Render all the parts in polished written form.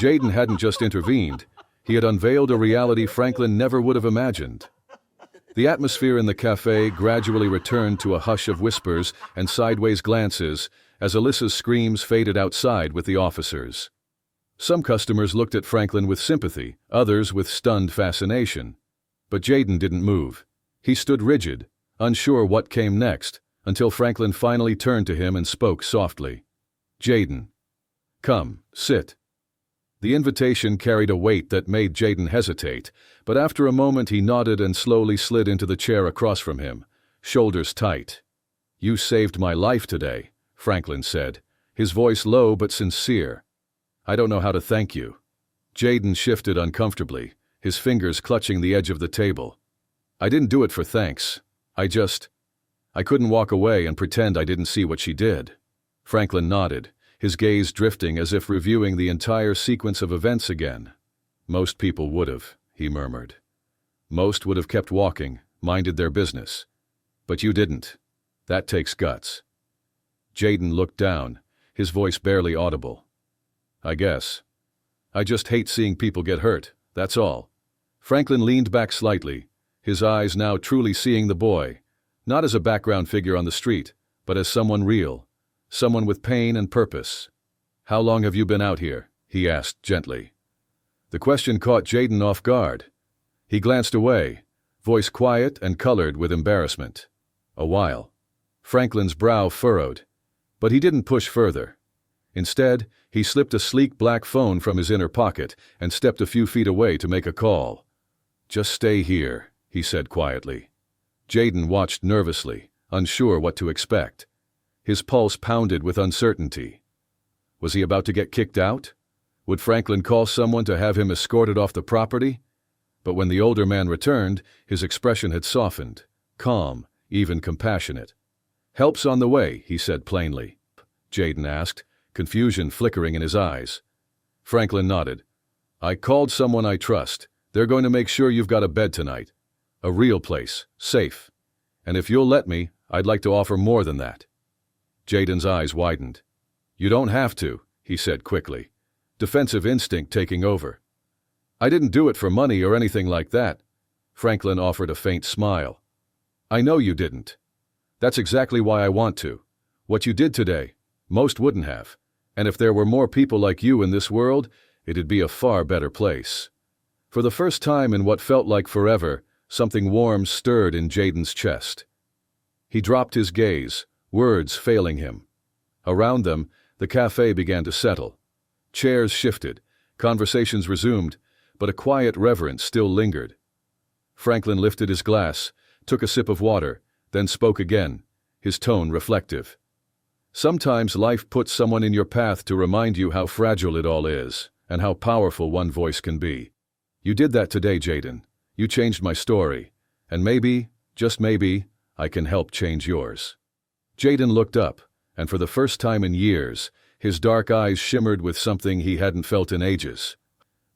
Jaden hadn't just intervened, he had unveiled a reality Franklin never would have imagined. The atmosphere in the cafe gradually returned to a hush of whispers and sideways glances as Alyssa's screams faded outside with the officers. Some customers looked at Franklin with sympathy, others with stunned fascination. But Jaden didn't move. He stood rigid, unsure what came next, until Franklin finally turned to him and spoke softly. "Jaden. Come, sit." The invitation carried a weight that made Jaden hesitate, but after a moment he nodded and slowly slid into the chair across from him, shoulders tight. "You saved my life today," Franklin said, his voice low but sincere. "I don't know how to thank you." Jaden shifted uncomfortably, his fingers clutching the edge of the table. "I didn't do it for thanks. I couldn't walk away and pretend I didn't see what she did." Franklin nodded, his gaze drifting as if reviewing the entire sequence of events again. "Most people would have," he murmured. "Most would have kept walking, minded their business. But you didn't. That takes guts." Jaden looked down, his voice barely audible. "I guess. I just hate seeing people get hurt, that's all." Franklin leaned back slightly, his eyes now truly seeing the boy, not as a background figure on the street, but as someone real, someone with pain and purpose. "How long have you been out here?" he asked gently. The question caught Jaden off guard. He glanced away, voice quiet and colored with embarrassment. "A while." Franklin's brow furrowed, but he didn't push further. Instead, he slipped a sleek black phone from his inner pocket and stepped a few feet away to make a call. "Just stay here," he said quietly. Jaden watched nervously, unsure what to expect. His pulse pounded with uncertainty. Was he about to get kicked out? Would Franklin call someone to have him escorted off the property? But when the older man returned, his expression had softened, calm, even compassionate. "Help's on the way," he said plainly. Jaden asked, confusion flickering in his eyes. Franklin nodded. "I called someone I trust. They're going to make sure you've got a bed tonight. A real place, safe. And if you'll let me, I'd like to offer more than that." Jaden's eyes widened. "You don't have to," he said quickly, defensive instinct taking over. "I didn't do it for money or anything like that." Franklin offered a faint smile. "I know you didn't. That's exactly why I want to. What you did today, most wouldn't have. And if there were more people like you in this world, it'd be a far better place." For the first time in what felt like forever, something warm stirred in Jaden's chest. He dropped his gaze, words failing him. Around them, the cafe began to settle. Chairs shifted, conversations resumed, but a quiet reverence still lingered. Franklin lifted his glass, took a sip of water, then spoke again, his tone reflective. "Sometimes life puts someone in your path to remind you how fragile it all is, and how powerful one voice can be. You did that today, Jaden. You changed my story, and maybe, just maybe, I can help change yours." Jaden looked up, and for the first time in years, his dark eyes shimmered with something he hadn't felt in ages.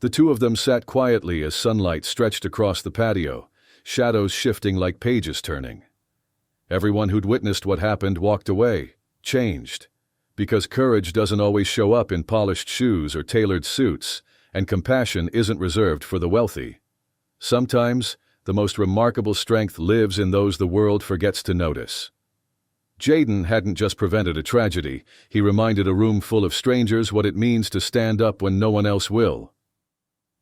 The two of them sat quietly as sunlight stretched across the patio, shadows shifting like pages turning. Everyone who'd witnessed what happened walked away, changed. Because courage doesn't always show up in polished shoes or tailored suits, and compassion isn't reserved for the wealthy. Sometimes, the most remarkable strength lives in those the world forgets to notice. Jaden hadn't just prevented a tragedy, he reminded a room full of strangers what it means to stand up when no one else will.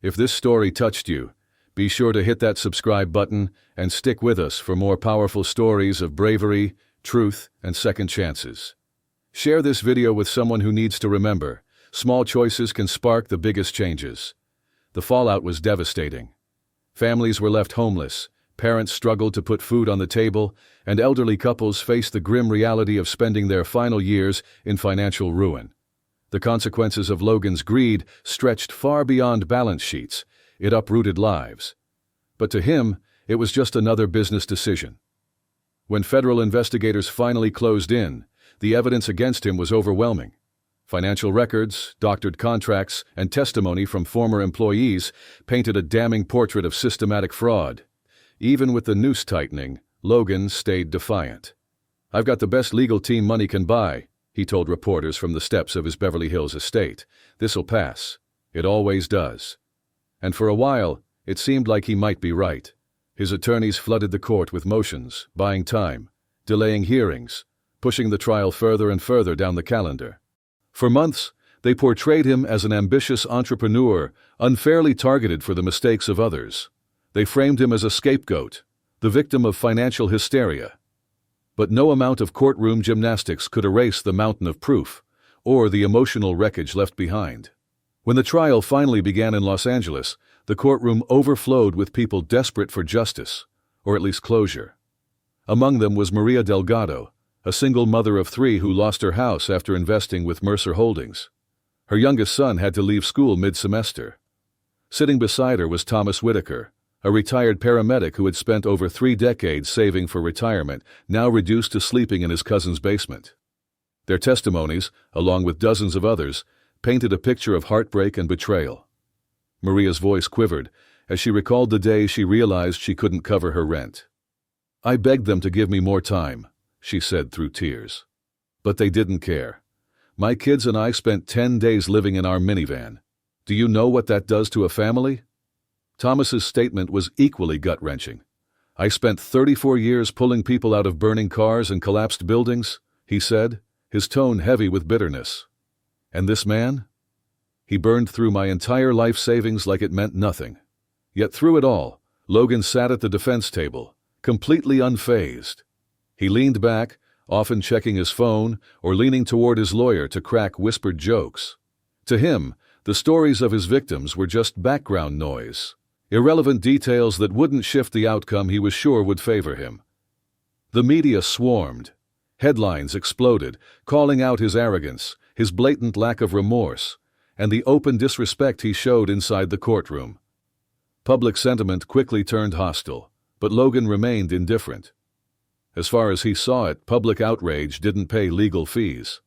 If this story touched you, be sure to hit that subscribe button and stick with us for more powerful stories of bravery, truth, and second chances. Share this video with someone who needs to remember, small choices can spark the biggest changes. The fallout was devastating. Families were left homeless, parents struggled to put food on the table, and elderly couples faced the grim reality of spending their final years in financial ruin. The consequences of Logan's greed stretched far beyond balance sheets. It uprooted lives. But to him, it was just another business decision. When federal investigators finally closed in, the evidence against him was overwhelming. Financial records, doctored contracts, and testimony from former employees painted a damning portrait of systematic fraud. Even with the noose tightening, Logan stayed defiant. "I've got the best legal team money can buy," he told reporters from the steps of his Beverly Hills estate. "This'll pass. It always does. And for a while, it seemed like he might be right. His attorneys flooded the court with motions, buying time, delaying hearings, pushing the trial further and further down the calendar. For months, they portrayed him as an ambitious entrepreneur, unfairly targeted for the mistakes of others. They framed him as a scapegoat, the victim of financial hysteria. But no amount of courtroom gymnastics could erase the mountain of proof, or the emotional wreckage left behind. When the trial finally began in Los Angeles, the courtroom overflowed with people desperate for justice, or at least closure. Among them was Maria Delgado, a single mother of 3 who lost her house after investing with Mercer Holdings. Her youngest son had to leave school mid-semester. Sitting beside her was Thomas Whitaker, a retired paramedic who had spent over 3 decades saving for retirement, now reduced to sleeping in his cousin's basement. Their testimonies, along with dozens of others, painted a picture of heartbreak and betrayal. Maria's voice quivered as she recalled the day she realized she couldn't cover her rent. "I begged them to give me more time," she said through tears. "But they didn't care. My kids and I spent 10 days living in our minivan. Do you know what that does to a family?" Thomas's statement was equally gut-wrenching. "I spent 34 years pulling people out of burning cars and collapsed buildings," he said, his tone heavy with bitterness. "And this man? He burned through my entire life savings like it meant nothing." Yet through it all, Logan sat at the defense table, completely unfazed. He leaned back, often checking his phone or leaning toward his lawyer to crack whispered jokes. To him, the stories of his victims were just background noise, irrelevant details that wouldn't shift the outcome he was sure would favor him. The media swarmed. Headlines exploded, calling out his arrogance, his blatant lack of remorse, and the open disrespect he showed inside the courtroom. Public sentiment quickly turned hostile, but Logan remained indifferent. As far as he saw it, public outrage didn't pay legal fees.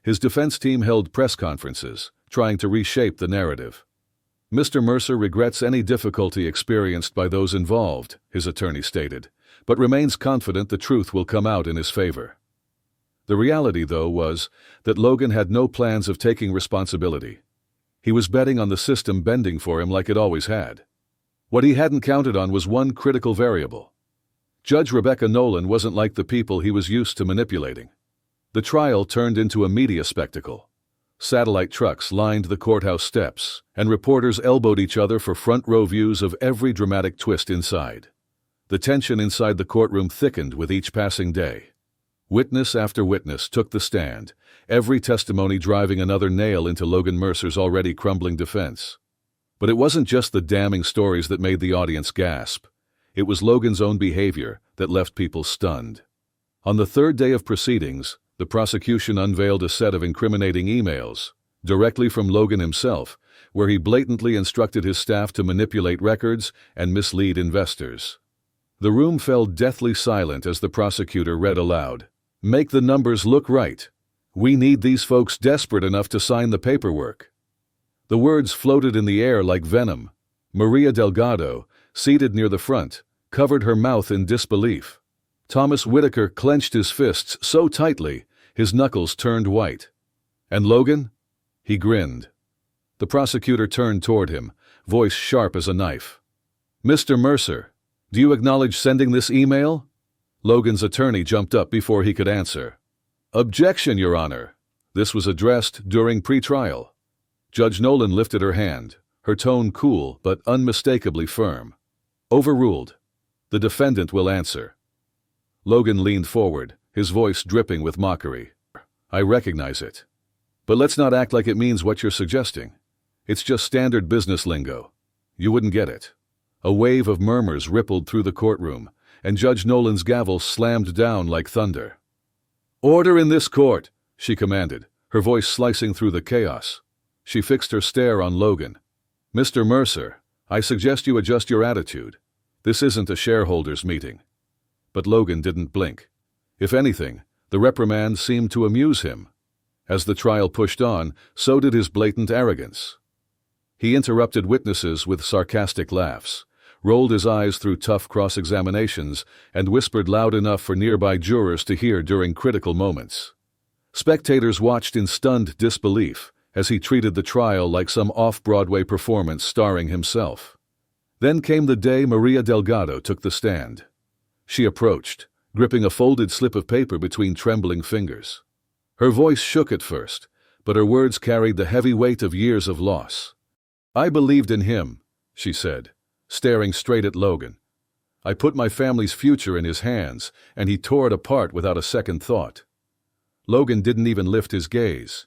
His defense team held press conferences, trying to reshape the narrative. "Mr. Mercer regrets any difficulty experienced by those involved," his attorney stated, but remains confident the truth will come out in his favor. The reality, though, was that Logan had no plans of taking responsibility. He was betting on the system bending for him like it always had. What he hadn't counted on was one critical variable. Judge Rebecca Nolan wasn't like the people he was used to manipulating. The trial turned into a media spectacle. Satellite trucks lined the courthouse steps, and reporters elbowed each other for front-row views of every dramatic twist inside. The tension inside the courtroom thickened with each passing day. Witness after witness took the stand, every testimony driving another nail into Logan Mercer's already crumbling defense. But it wasn't just the damning stories that made the audience gasp. It was Logan's own behavior that left people stunned. On the 3rd day of proceedings, the prosecution unveiled a set of incriminating emails, directly from Logan himself, where he blatantly instructed his staff to manipulate records and mislead investors. The room fell deathly silent as the prosecutor read aloud, "Make the numbers look right. We need these folks desperate enough to sign the paperwork." The words floated in the air like venom. Maria Delgado, seated near the front, covered her mouth in disbelief. Thomas Whitaker clenched his fists so tightly, his knuckles turned white. "And Logan?" He grinned. The prosecutor turned toward him, voice sharp as a knife. "Mr. Mercer, do you acknowledge sending this email?" Logan's attorney jumped up before he could answer. "Objection, Your Honor." This was addressed during pre-trial. Judge Nolan lifted her hand, her tone cool but unmistakably firm. "Overruled. The defendant will answer." Logan leaned forward, his voice dripping with mockery. "I recognize it. But let's not act like it means what you're suggesting. It's just standard business lingo. You wouldn't get it." A wave of murmurs rippled through the courtroom, and Judge Nolan's gavel slammed down like thunder. "Order in this court," she commanded, her voice slicing through the chaos. She fixed her stare on Logan. "Mr. Mercer, I suggest you adjust your attitude. This isn't a shareholders' meeting." But Logan didn't blink. If anything, the reprimand seemed to amuse him. As the trial pushed on, so did his blatant arrogance. He interrupted witnesses with sarcastic laughs, rolled his eyes through tough cross-examinations, and whispered loud enough for nearby jurors to hear during critical moments. Spectators watched in stunned disbelief, as he treated the trial like some off-Broadway performance starring himself. Then came the day Maria Delgado took the stand. She approached, gripping a folded slip of paper between trembling fingers. Her voice shook at first, but her words carried the heavy weight of years of loss. "I believed in him," she said, staring straight at Logan. "I put my family's future in his hands, and he tore it apart without a second thought." Logan didn't even lift his gaze.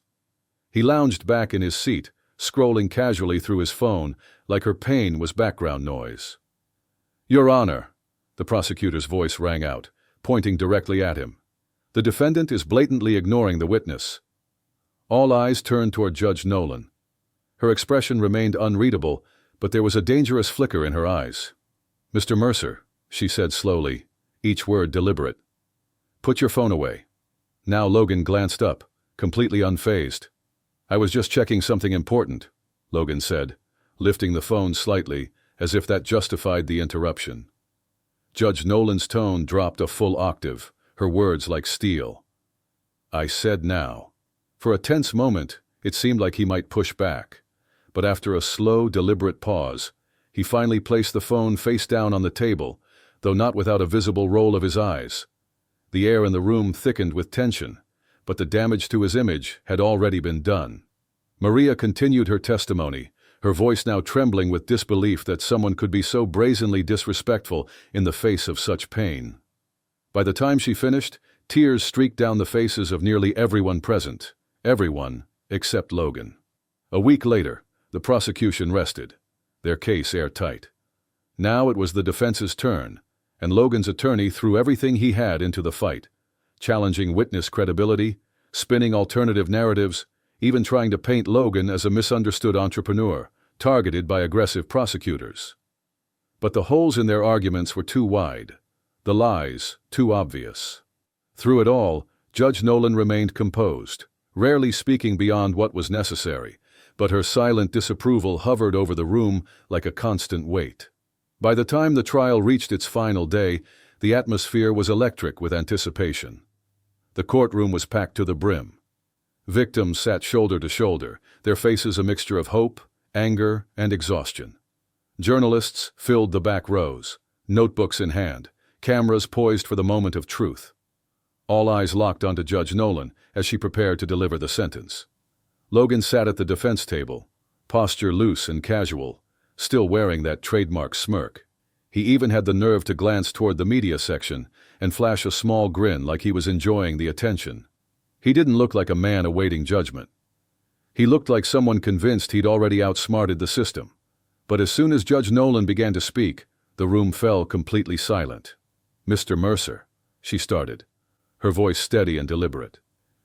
He lounged back in his seat, scrolling casually through his phone like her pain was background noise. "Your Honor," the prosecutor's voice rang out, pointing directly at him. "The defendant is blatantly ignoring the witness." All eyes turned toward Judge Nolan. Her expression remained unreadable, but there was a dangerous flicker in her eyes. "Mr. Mercer," she said slowly, each word deliberate. "Put your phone away." Now Logan glanced up, completely unfazed. "I was just checking something important," Logan said, lifting the phone slightly, as if that justified the interruption. Judge Nolan's tone dropped a full octave, her words like steel. "I said now." For a tense moment, it seemed like he might push back, but after a slow, deliberate pause, he finally placed the phone face down on the table, though not without a visible roll of his eyes. The air in the room thickened with tension, but the damage to his image had already been done. Maria continued her testimony, her voice now trembling with disbelief that someone could be so brazenly disrespectful in the face of such pain. By the time she finished, tears streaked down the faces of nearly everyone present. Everyone except Logan. A week later, the prosecution rested, their case airtight. Now it was the defense's turn, and Logan's attorney threw everything he had into the fight, challenging witness credibility, spinning alternative narratives, even trying to paint Logan as a misunderstood entrepreneur, targeted by aggressive prosecutors. But the holes in their arguments were too wide, the lies too obvious. Through it all, Judge Nolan remained composed, rarely speaking beyond what was necessary, but her silent disapproval hovered over the room like a constant weight. By the time the trial reached its final day, the atmosphere was electric with anticipation. The courtroom was packed to the brim. Victims sat shoulder to shoulder, their faces a mixture of hope, anger, and exhaustion. Journalists filled the back rows, notebooks in hand, cameras poised for the moment of truth. All eyes locked onto Judge Nolan as she prepared to deliver the sentence. Logan sat at the defense table, posture loose and casual, still wearing that trademark smirk. He even had the nerve to glance toward the media section and flash a small grin like he was enjoying the attention. He didn't look like a man awaiting judgment. He looked like someone convinced he'd already outsmarted the system. But as soon as Judge Nolan began to speak, the room fell completely silent. "Mr. Mercer," she started, her voice steady and deliberate.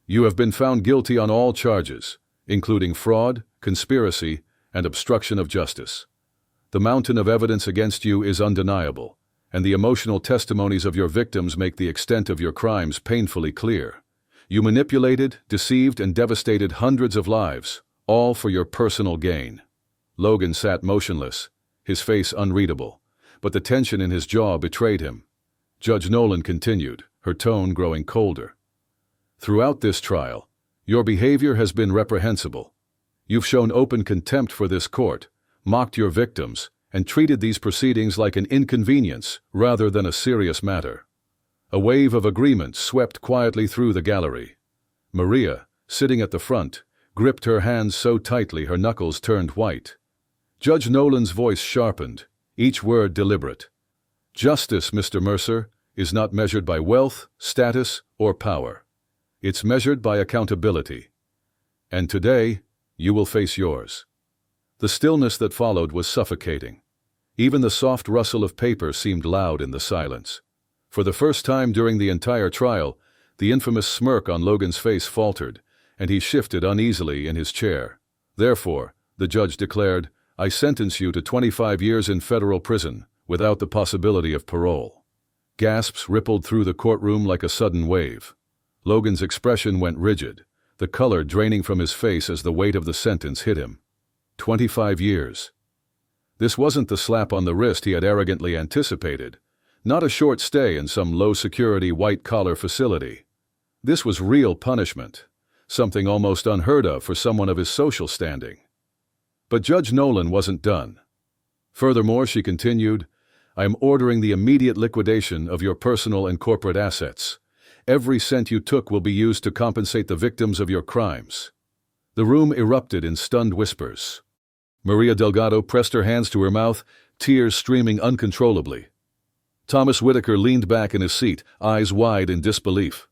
"You have been found guilty on all charges, including fraud, conspiracy, and obstruction of justice. The mountain of evidence against you is undeniable, and the emotional testimonies of your victims make the extent of your crimes painfully clear. You manipulated, deceived, and devastated hundreds of lives, all for your personal gain." Logan sat motionless, his face unreadable, but the tension in his jaw betrayed him. Judge Nolan continued, her tone growing colder. "Throughout this trial, your behavior has been reprehensible. You've shown open contempt for this court, mocked your victims, and treated these proceedings like an inconvenience rather than a serious matter." A wave of agreement swept quietly through the gallery. Maria, sitting at the front, gripped her hands so tightly her knuckles turned white. Judge Nolan's voice sharpened, each word deliberate. "Justice, Mr. Mercer, is not measured by wealth, status, or power. It's measured by accountability. And today, you will face yours." The stillness that followed was suffocating. Even the soft rustle of paper seemed loud in the silence. For the first time during the entire trial, the infamous smirk on Logan's face faltered, and he shifted uneasily in his chair. "Therefore," the judge declared, "I sentence you to 25 years in federal prison, without the possibility of parole." Gasps rippled through the courtroom like a sudden wave. Logan's expression went rigid, the color draining from his face as the weight of the sentence hit him. 25 years. This wasn't the slap on the wrist he had arrogantly anticipated, not a short stay in some low-security white-collar facility. This was real punishment, something almost unheard of for someone of his social standing. But Judge Nolan wasn't done. Furthermore, she continued, I am ordering the immediate liquidation of your personal and corporate assets. Every cent you took will be used to compensate the victims of your crimes. The room erupted in stunned whispers. Maria Delgado pressed her hands to her mouth, tears streaming uncontrollably. Thomas Whitaker leaned back in his seat, eyes wide in disbelief.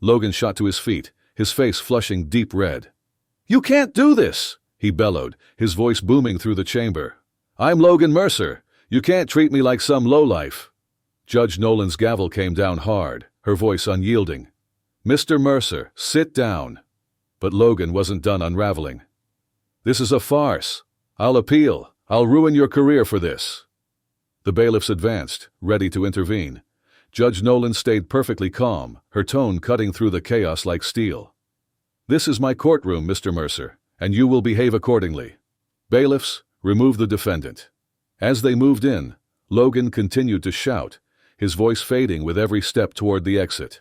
Logan shot to his feet, his face flushing deep red. You can't do this, he bellowed, his voice booming through the chamber. I'm Logan Mercer. You can't treat me like some lowlife. Judge Nolan's gavel came down hard, her voice unyielding. Mr. Mercer, sit down. But Logan wasn't done unraveling. This is a farce. I'll appeal. I'll ruin your career for this. The bailiffs advanced, ready to intervene. Judge Nolan stayed perfectly calm, her tone cutting through the chaos like steel. This is my courtroom, Mr. Mercer, and you will behave accordingly. Bailiffs, remove the defendant. As they moved in, Logan continued to shout, his voice fading with every step toward the exit.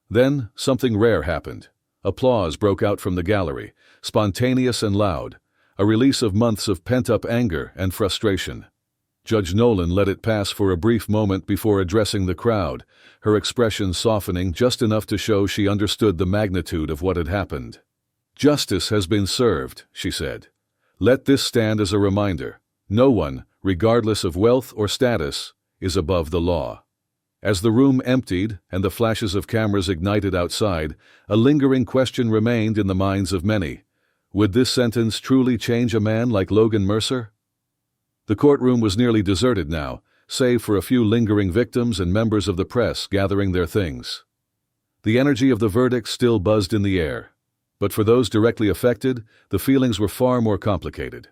Then, something rare happened. Applause broke out from the gallery, spontaneous and loud, a release of months of pent-up anger and frustration. Judge Nolan let it pass for a brief moment before addressing the crowd, her expression softening just enough to show she understood the magnitude of what had happened. Justice has been served, she said. Let this stand as a reminder. No one, regardless of wealth or status, is above the law. As the room emptied and the flashes of cameras ignited outside, a lingering question remained in the minds of many. Would this sentence truly change a man like Logan Mercer? The courtroom was nearly deserted now, save for a few lingering victims and members of the press gathering their things. The energy of the verdict still buzzed in the air. But for those directly affected, the feelings were far more complicated.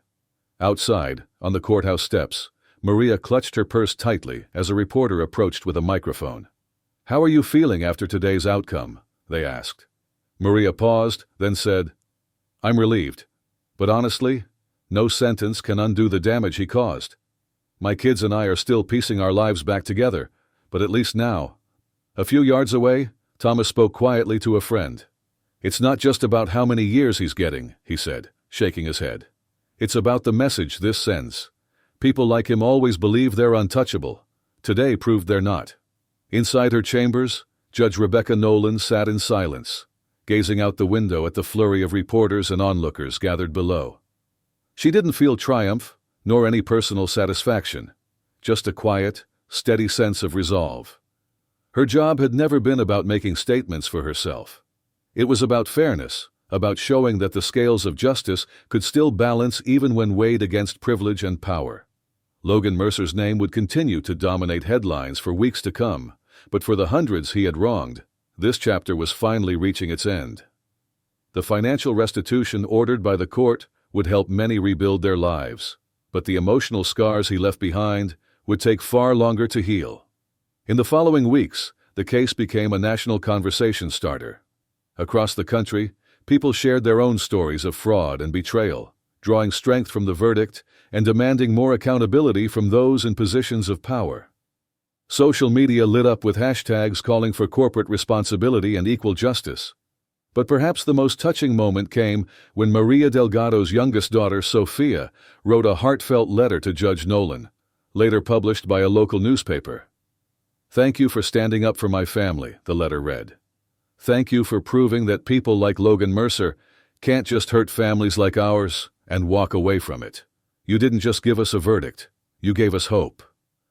Outside, on the courthouse steps, Maria clutched her purse tightly as a reporter approached with a microphone. How are you feeling after today's outcome? They asked. Maria paused, then said, I'm relieved. But honestly, no sentence can undo the damage he caused. My kids and I are still piecing our lives back together, but at least now. A few yards away, Thomas spoke quietly to a friend. It's not just about how many years he's getting, he said, shaking his head. It's about the message this sends. People like him always believe they're untouchable. Today proved they're not. Inside her chambers, Judge Rebecca Nolan sat in silence, gazing out the window at the flurry of reporters and onlookers gathered below. She didn't feel triumph, nor any personal satisfaction, just a quiet, steady sense of resolve. Her job had never been about making statements for herself. It was about fairness, about showing that the scales of justice could still balance even when weighed against privilege and power. Logan Mercer's name would continue to dominate headlines for weeks to come, but for the hundreds he had wronged, this chapter was finally reaching its end. The financial restitution ordered by the court would help many rebuild their lives, but the emotional scars he left behind would take far longer to heal. In the following weeks, the case became a national conversation starter. Across the country, people shared their own stories of fraud and betrayal, drawing strength from the verdict and demanding more accountability from those in positions of power. Social media lit up with hashtags calling for corporate responsibility and equal justice. But perhaps the most touching moment came when Maria Delgado's youngest daughter, Sophia, wrote a heartfelt letter to Judge Nolan, later published by a local newspaper. Thank you for standing up for my family, the letter read. Thank you for proving that people like Logan Mercer can't just hurt families like ours and walk away from it. You didn't just give us a verdict, you gave us hope.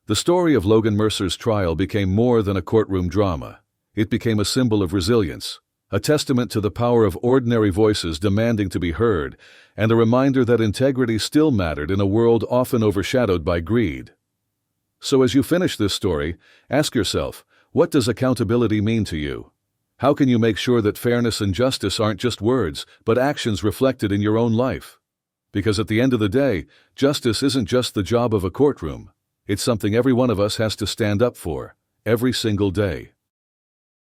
The story of Logan Mercer's trial became more than a courtroom drama. It became a symbol of resilience, a testament to the power of ordinary voices demanding to be heard, and a reminder that integrity still mattered in a world often overshadowed by greed. So as you finish this story, ask yourself, what does accountability mean to you? How can you make sure that fairness and justice aren't just words, but actions reflected in your own life? Because at the end of the day, justice isn't just the job of a courtroom. It's something every one of us has to stand up for, every single day.